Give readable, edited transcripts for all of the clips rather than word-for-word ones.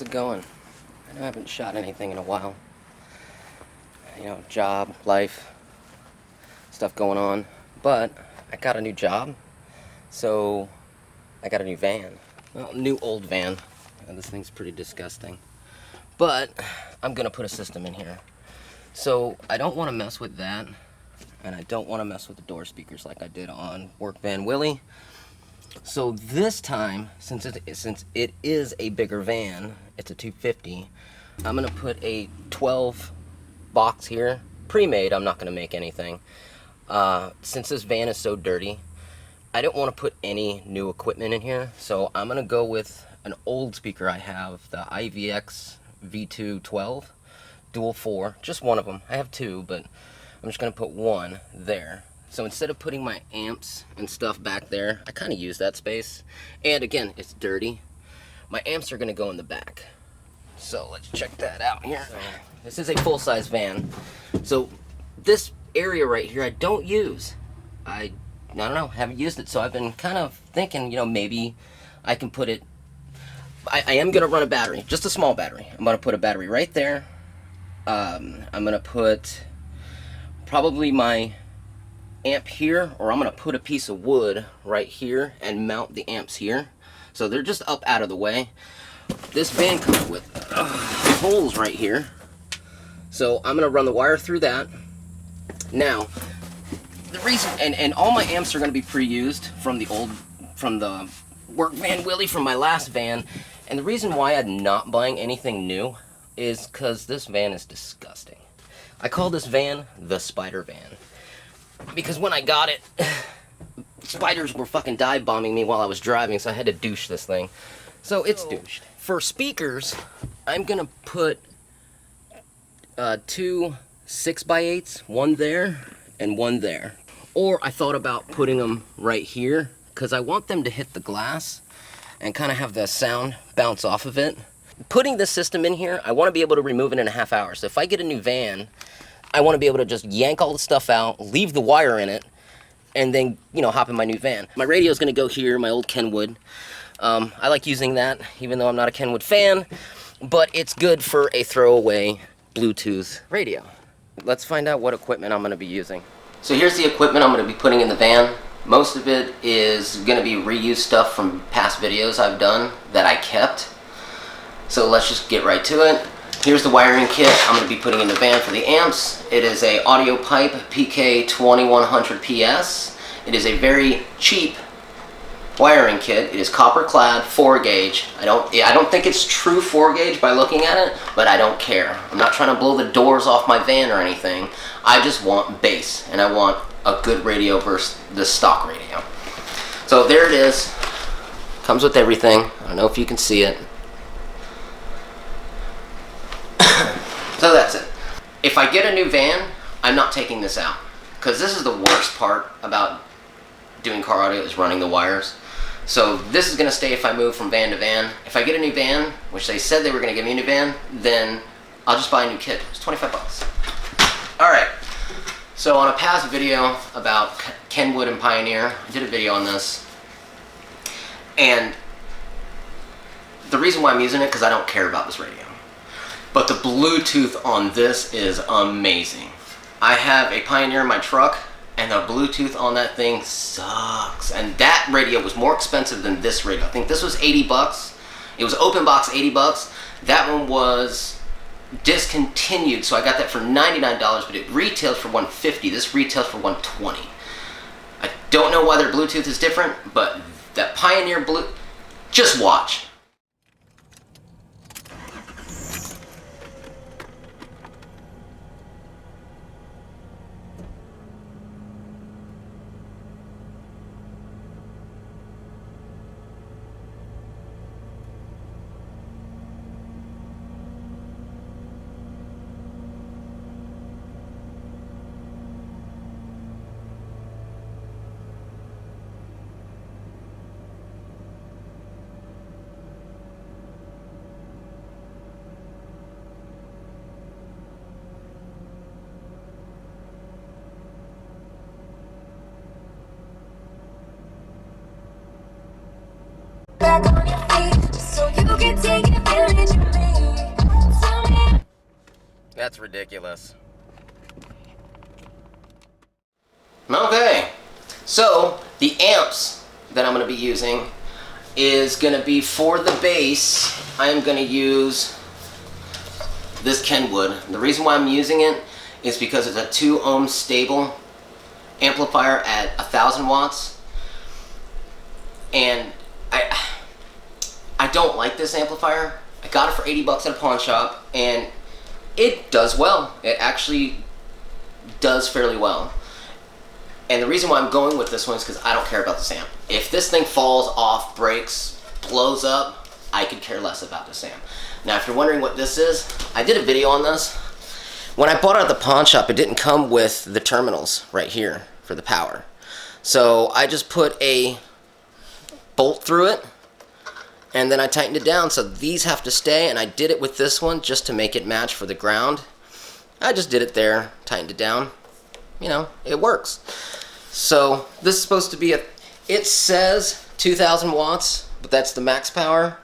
how's it going? I know I haven't shot anything in a while. You know, job, life, stuff going on. But I got a new job, so I got a new van. Well, new old van. This thing's pretty disgusting. But I'm gonna put a system in here. So I don't want to mess with that, and I don't want to mess with the door speakers like I did on Work Van Willie. So this time, since it is a bigger van, it's a 250, I'm gonna put a 12 box here, pre-made. I'm not gonna make anything. Since this van is so dirty, I don't want to put any new equipment in here, so I'm gonna go with an old speaker I have, the IVX V212 dual 4, just one of them. I have two, but I'm just gonna put one there. So instead of putting my amps and stuff back there, I kind of use that space. And again, it's dirty. My amps are gonna go in the back. So let's check that out here. This is a full-size van. So this area right here I don't use. I don't know, haven't used it, so I've been kind of thinking, you know, maybe I can put it, I am gonna run a battery, just a small battery. I'm gonna put a battery right there. I'm gonna put probably my amp here, or I'm gonna put a piece of wood right here and mount the amps here, so they're just up out of the way. This van comes with holes right here, so I'm gonna run the wire through that. Now the reason, and all my amps are gonna be pre-used from the Work Van Willie from my last van, and the reason why I'm not buying anything new is because this van is disgusting. I call this van the spider van, because when I got it, spiders were fucking dive bombing me while I was driving, so I had to douche this thing. So it's douched. For speakers, I'm gonna put two 6x8s, one there and one there. Or I thought about putting them right here, because I want them to hit the glass and kind of have the sound bounce off of it. Putting this system in here, I want to be able to remove it in a half hour. So if I get a new van, I want to be able to just yank all the stuff out, leave the wire in it, and then, you know, hop in my new van. My radio is going to go here, my old Kenwood. I like using that, even though I'm not a Kenwood fan, but it's good for a throwaway Bluetooth radio. Let's find out what equipment I'm going to be using. So here's the equipment I'm going to be putting in the van. Most of it is going to be reused stuff from past videos I've done that I kept. So let's just get right to it. Here's the wiring kit I'm going to be putting in the van for the amps. It is a Audio Pipe PK2100 PS. It is a very cheap wiring kit. It is copper clad, 4 gauge. I don't think it's true 4 gauge by looking at it, but I don't care. I'm not trying to blow the doors off my van or anything. I just want bass, and I want a good radio versus the stock radio. So there it is. Comes with everything. I don't know if you can see it. So that's it. If I get a new van, I'm not taking this out, because this is the worst part about doing car audio, is running the wires. So this is going to stay if I move from van to van. If I get a new van, which they said they were going to give me a new van, then I'll just buy a new kit. It's 25 bucks. Alright, so on a past video about Kenwood and Pioneer, I did a video on this, and the reason why I'm using it, because I don't care about this radio. But the Bluetooth on this is amazing. I have a Pioneer in my truck, and the Bluetooth on that thing sucks. And that radio was more expensive than this radio. I think this was 80 bucks. It was open box, 80 bucks. That one was discontinued, so I got that for $99, but it retails for $150. This retails for $120. I don't know why their Bluetooth is different, but that Pioneer just watch. That's ridiculous. Okay, so the amps that I'm going to be using is going to be for the bass. I am going to use this Kenwood. The reason why I'm using it is because it's a 2 ohm stable amplifier at 1000 watts, and I don't like this amplifier. I got it for 80 bucks at a pawn shop, and it does well. It actually does fairly well. And the reason why I'm going with this one is because I don't care about this amp. If this thing falls off, breaks, blows up, I could care less about this amp. Now, if you're wondering what this is, I did a video on this. When I bought it at the pawn shop, it didn't come with the terminals right here for the power. So I just put a bolt through it, and then I tightened it down, so these have to stay, and I did it with this one just to make it match for the ground. I just did it there, tightened it down. You know, it works. So this is supposed to be it says 2000 watts, but that's the max power,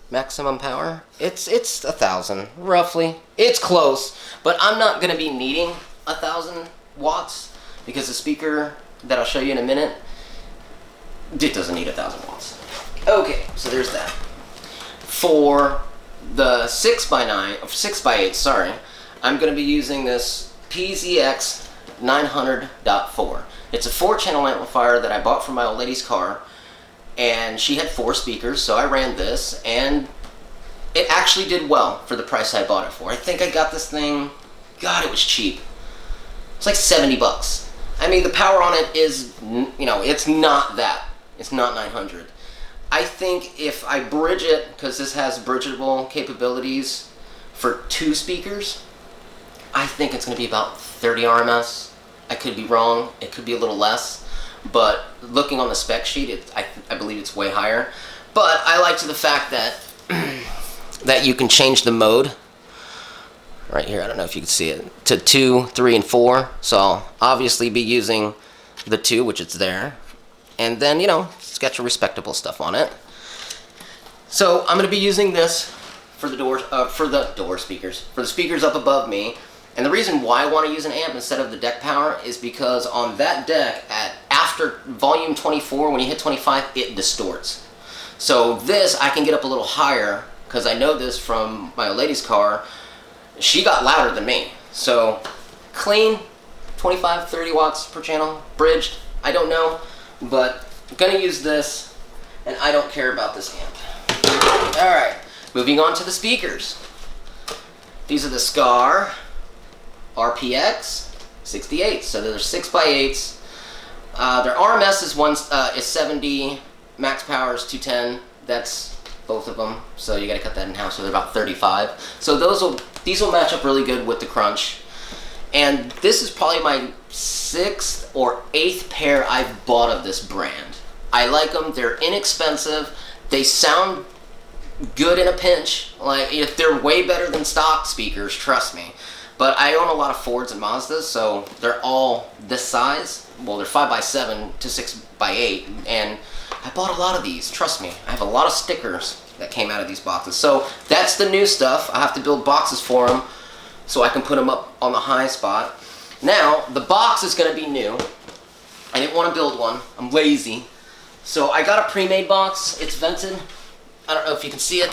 maximum power. It's 1000, roughly. It's close, but I'm not gonna be needing 1000 watts because the speaker that I'll show you in a minute, it doesn't need 1000 watts. Okay, so there's that. For the 6x8, sorry, I'm going to be using this PZX 900.4. It's a 4-channel amplifier that I bought from my old lady's car, and she had 4 speakers, so I ran this, and it actually did well for the price I bought it for. I think I got this thing, God, it was cheap. It's like 70 bucks. I mean, the power on it is, you know, it's not that. It's not 900. I think if I bridge it, because this has bridgeable capabilities for 2 speakers, I think it's going to be about 30 RMS. I could be wrong. It could be a little less. But looking on the spec sheet, I believe it's way higher. But I liked the fact that that you can change the mode. Right here, I don't know if you can see it, to 2, 3, and 4. So I'll obviously be using the 2, which is there. And then, you know, it's got your respectable stuff on it. So I'm going to be using this for the door speakers, for the speakers up above me. And the reason why I want to use an amp instead of the deck power is because on that deck, after volume 24, when you hit 25, it distorts. So this, I can get up a little higher, because I know this from my old lady's car. She got louder than me. So clean, 25, 30 watts per channel, bridged, I don't know. But I'm going to use this, and I don't care about this amp. Alright, moving on to the speakers. These are the Scar RPX 68. So they're 6x8s. Their RMS is 70, max power is 210. That's both of them. So you got to cut that in half, so they're about 35. So these will match up really good with the Crunch. And this is probably my 6th or 8th pair I've bought of this brand. I like them. They're inexpensive. They sound good in a pinch. Like, if they're way better than stock speakers, trust me. But I own a lot of Fords and Mazdas, so they're all this size. Well, they're 5x7 to 6x8, and I bought a lot of these. Trust me. I have a lot of stickers that came out of these boxes. So that's the new stuff. I have to build boxes for them so I can put them up on the high spot. Now, the box is going to be new. I didn't want to build one. I'm lazy. So I got a pre-made box. It's vented. I don't know if you can see it.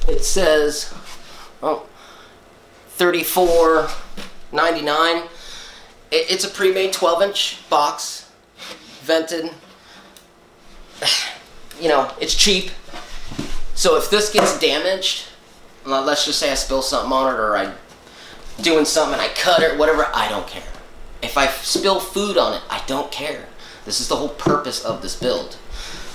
It says, oh, $34.99. It's a pre-made 12-inch box, vented. You know, it's cheap. So if this gets damaged, let's just say I spill something on it, or I doing something and I cut it, whatever, I don't care. If I spill food on it, I don't care. This is the whole purpose of this build.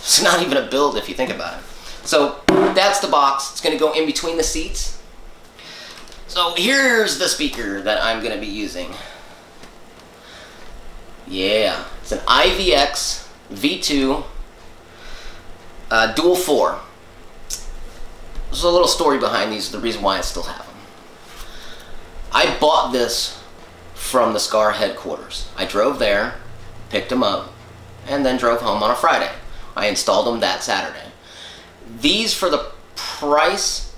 It's not even a build if you think about it. So that's the box. It's going to go in between the seats. So here's the speaker that I'm going to be using. Yeah, it's an IVX V2 Dual 4. There's a little story behind these, the reason why I still have them. I bought this from the Scar headquarters. I drove there, picked them up, and then drove home on a Friday. I installed them that Saturday. These, for the price...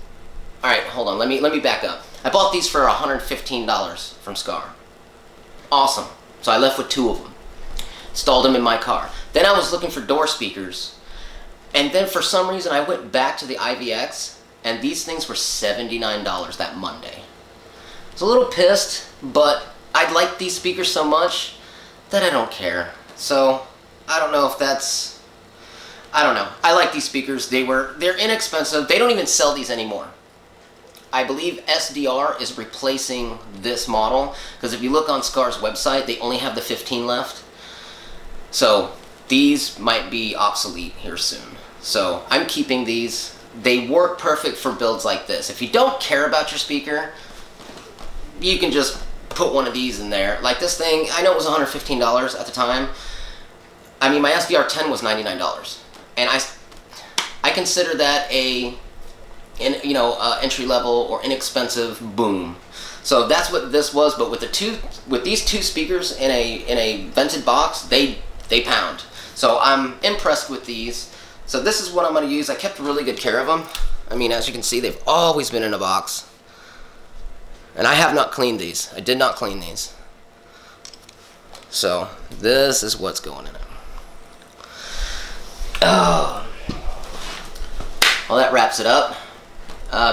Alright, hold on, let me back up. I bought these for $115 from Scar. Awesome. So I left with 2 of them. Installed them in my car. Then I was looking for door speakers. And then for some reason I went back to the IVX, and these things were $79 that Monday. I was a little pissed, but I like these speakers so much that I don't care. So I don't know if that's... I don't know. I like these speakers. They're inexpensive. They don't even sell these anymore. I believe SDR is replacing this model, because if you look on Scar's website, they only have the 15 left. So these might be obsolete here soon. So I'm keeping these. They work perfect for builds like this. If you don't care about your speaker, you can just put one of these in there. Like this thing, I know it was $115 at the time. I mean, my SDR10 was $99. And I consider that entry level or inexpensive boom. So that's what this was. But with these 2 speakers in a vented box, they pound. So I'm impressed with these. So this is what I'm going to use. I kept really good care of them. I mean, as you can see, they've always been in a box. And I have not cleaned these. I did not clean these. So this is what's going in it. Oh. Well, that wraps it up.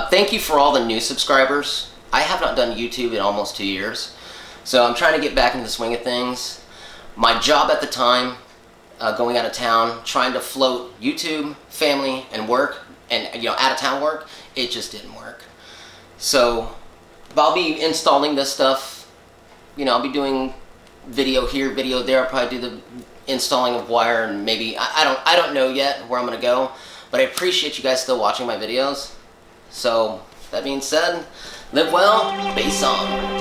Thank you for all the new subscribers. I have not done YouTube in almost 2 years. So I'm trying to get back into the swing of things. My job at the time, going out of town, trying to float YouTube, family, and work, and out of town work, it just didn't work. So I'll be installing this stuff. I'll be doing video here, video there. I'll probably do the installing of wire, and maybe I don't know yet where I'm gonna go. But I appreciate you guys still watching my videos. So that being said, live well, bass on.